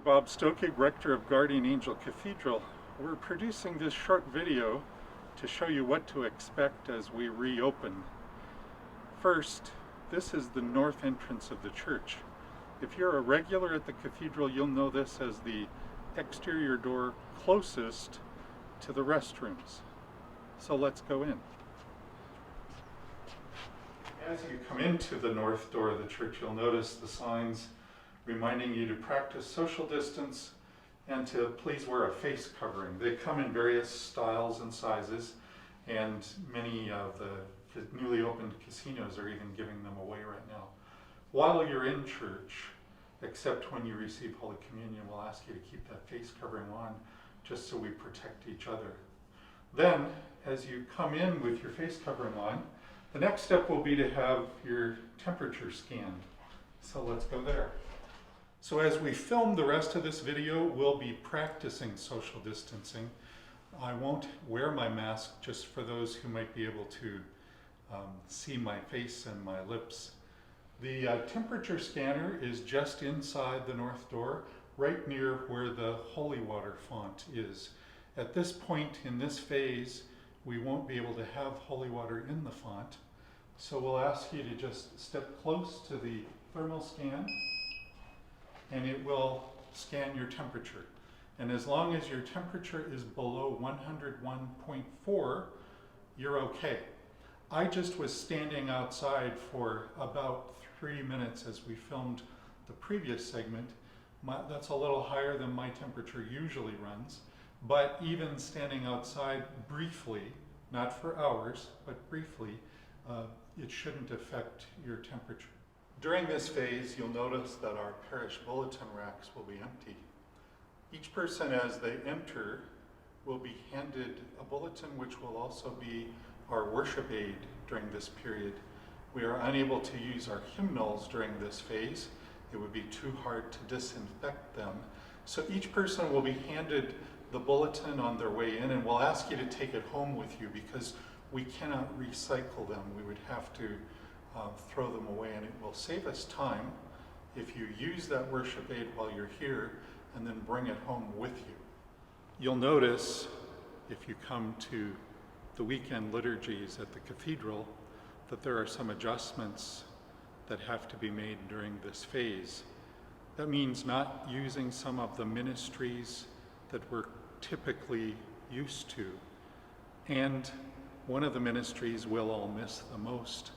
Bob Stokig, Rector of Guardian Angel Cathedral. We're producing this short video to show you what to expect as we reopen. First, this is the north entrance of the church. If you're a regular at the cathedral, you'll know this as the exterior door closest to the restrooms. So let's go in. As you come into the north door of the church, you'll notice the signs reminding you to practice social distance and to please wear a face covering. They come in various styles and sizes, and many of the newly opened casinos are even giving them away right now. While you're in church, except when you receive Holy Communion, we'll ask you to keep that face covering on just so we protect each other. Then, as you come in with your face covering on, the next step will be to have your temperature scanned. So let's go there. So as we film the rest of this video, we'll be practicing social distancing. I won't wear my mask just for those who might be able to see my face and my lips. The temperature scanner is just inside the north door, right near where the holy water font is. At this point in this phase, we won't be able to have holy water in the font. So we'll ask you to just step close to the thermal scan, and it will scan your temperature. And as long as your temperature is below 101.4, you're okay. I just was standing outside for about 3 minutes as we filmed the previous segment. That's a little higher than my temperature usually runs, but even standing outside briefly, not for hours, but briefly, it shouldn't affect your temperature. During this phase, you'll notice that our parish bulletin racks will be empty. Each person as they enter will be handed a bulletin, which will also be our worship aid during this period. We are unable to use our hymnals during this phase. It would be too hard to disinfect them. So each person will be handed the bulletin on their way in, and we'll ask you to take it home with you because we cannot recycle them. We would have to throw them away, and it will save us time if you use that worship aid while you're here and then bring it home with you. You'll notice if you come to the weekend liturgies at the cathedral that there are some adjustments that have to be made during this phase. That means not using some of the ministries that we're typically used to. And one of the ministries we'll all miss the most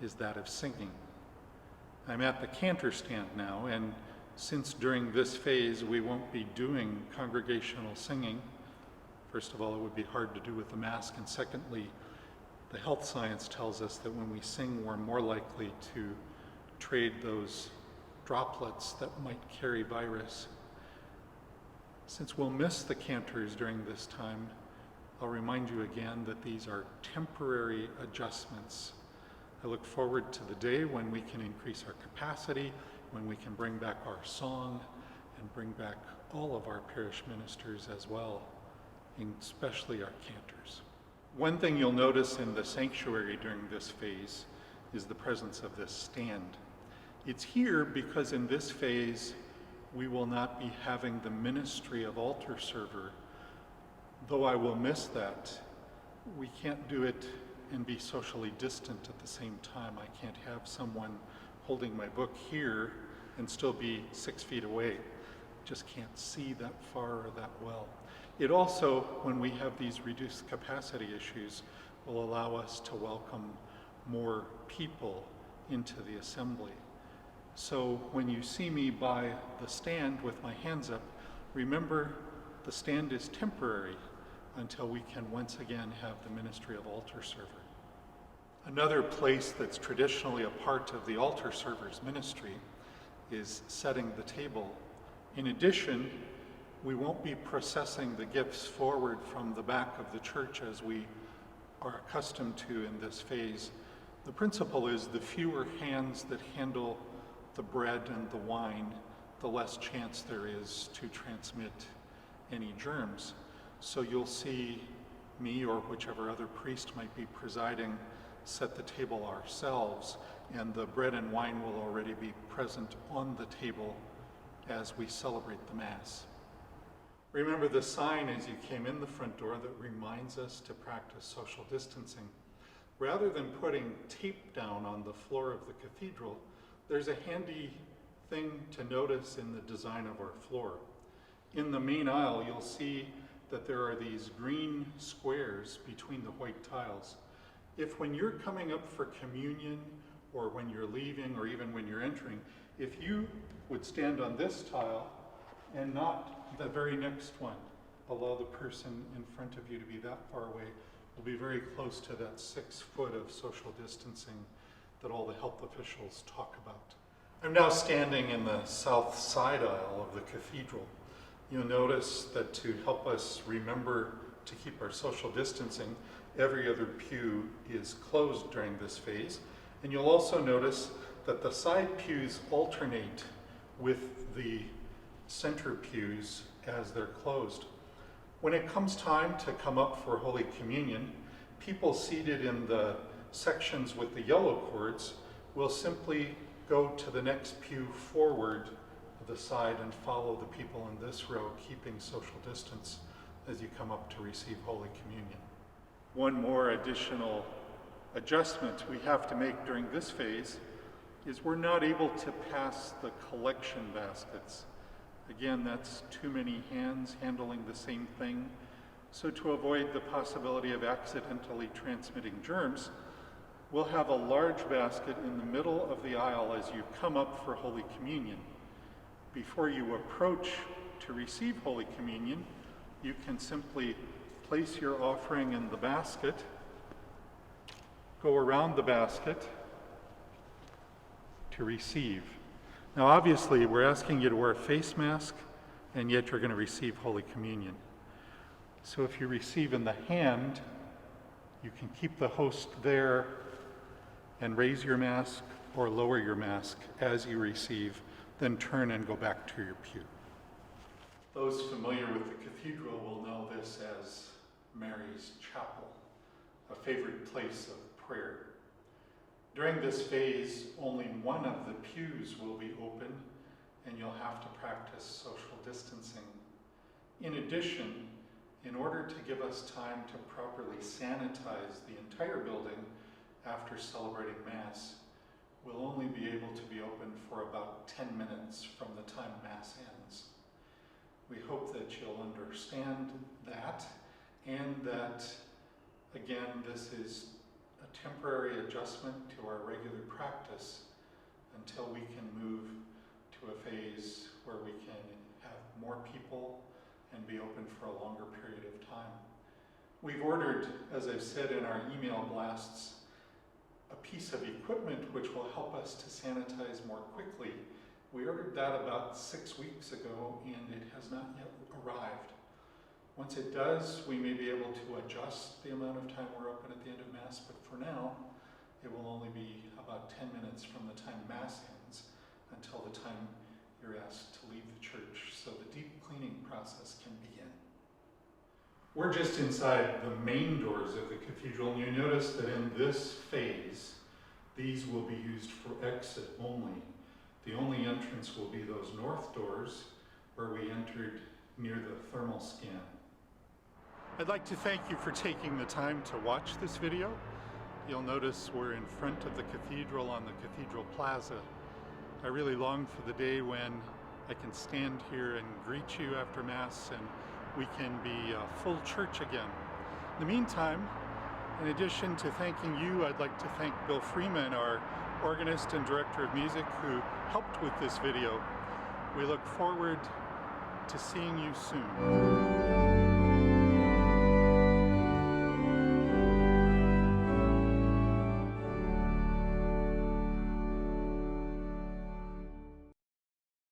is that of singing. I'm at the cantor stand now, and since during this phase we won't be doing congregational singing, first of all, it would be hard to do with the mask, and secondly, the health science tells us that when we sing, we're more likely to trade those droplets that might carry virus. Since we'll miss the cantors during this time, I'll remind you again that these are temporary adjustments. I look forward to the day when we can increase our capacity, when we can bring back our song and bring back all of our parish ministers as well, especially our cantors. One thing you'll notice in the sanctuary during this phase is the presence of this stand. It's here because in this phase we will not be having the ministry of altar server. Though I will miss that, we can't do it and be socially distant at the same time. I can't have someone holding my book here and still be 6 feet away. Just can't see that far or that well. It also, when we have these reduced capacity issues, will allow us to welcome more people into the assembly. So when you see me by the stand with my hands up, remember the stand is temporary until we can once again have the ministry of altar server. Another place that's traditionally a part of the altar server's ministry is setting the table. In addition, we won't be processing the gifts forward from the back of the church as we are accustomed to in this phase. The principle is the fewer hands that handle the bread and the wine, the less chance there is to transmit any germs. So you'll see me or whichever other priest might be presiding set the table ourselves, and the bread and wine will already be present on the table as we celebrate the Mass. Remember the sign as you came in the front door that reminds us to practice social distancing. Rather than putting tape down on the floor of the cathedral, there's a handy thing to notice in the design of our floor. In the main aisle, you'll see that there are these green squares between the white tiles. If when you're coming up for communion, or when you're leaving, or even when you're entering, if you would stand on this tile and not the very next one, allow the person in front of you to be that far away, we'll be very close to that 6 foot of social distancing that all the health officials talk about. I'm now standing in the south side aisle of the cathedral. You'll notice that to help us remember to keep our social distancing, every other pew is closed during this phase. And you'll also notice that the side pews alternate with the center pews as they're closed. When it comes time to come up for Holy Communion, people seated in the sections with the yellow cords will simply go to the next pew forward to the side and follow the people in this row, keeping social distance as you come up to receive Holy Communion. One more additional adjustment we have to make during this phase is we're not able to pass the collection baskets. Again, that's too many hands handling the same thing. So to avoid the possibility of accidentally transmitting germs, we'll have a large basket in the middle of the aisle as you come up for Holy Communion. Before you approach to receive Holy Communion, you can simply place your offering in the basket, go around the basket to receive. Now obviously we're asking you to wear a face mask, and yet you're going to receive Holy Communion. So if you receive in the hand, you can keep the host there and raise your mask or lower your mask as you receive, then turn and go back to your pew. Those familiar with the cathedral will know this as Mary's Chapel, a favorite place of prayer. During this phase, only one of the pews will be open, and you'll have to practice social distancing. In addition, in order to give us time to properly sanitize the entire building after celebrating Mass, we'll only be able to be open for about 10 minutes from the time Mass ends. We hope that you'll understand that, and that, again, this is a temporary adjustment to our regular practice until we can move to a phase where we can have more people and be open for a longer period of time. We've ordered, as I've said in our email blasts, a piece of equipment which will help us to sanitize more quickly. We ordered that about 6 weeks ago, and it has not yet arrived. Once it does, we may be able to adjust the amount of time we're open at the end of Mass, but for now, it will only be about 10 minutes from the time Mass ends until the time you're asked to leave the church, so the deep cleaning process can begin. We're just inside the main doors of the cathedral, and you notice that in this phase, these will be used for exit only. The only entrance will be those north doors where we entered near the thermal scan. I'd like to thank you for taking the time to watch this video. You'll notice we're in front of the cathedral on the Cathedral Plaza. I really long for the day when I can stand here and greet you after Mass and we can be a full church again. In the meantime, in addition to thanking you, I'd like to thank Bill Freeman, our organist and director of music, who helped with this video. We look forward to seeing you soon.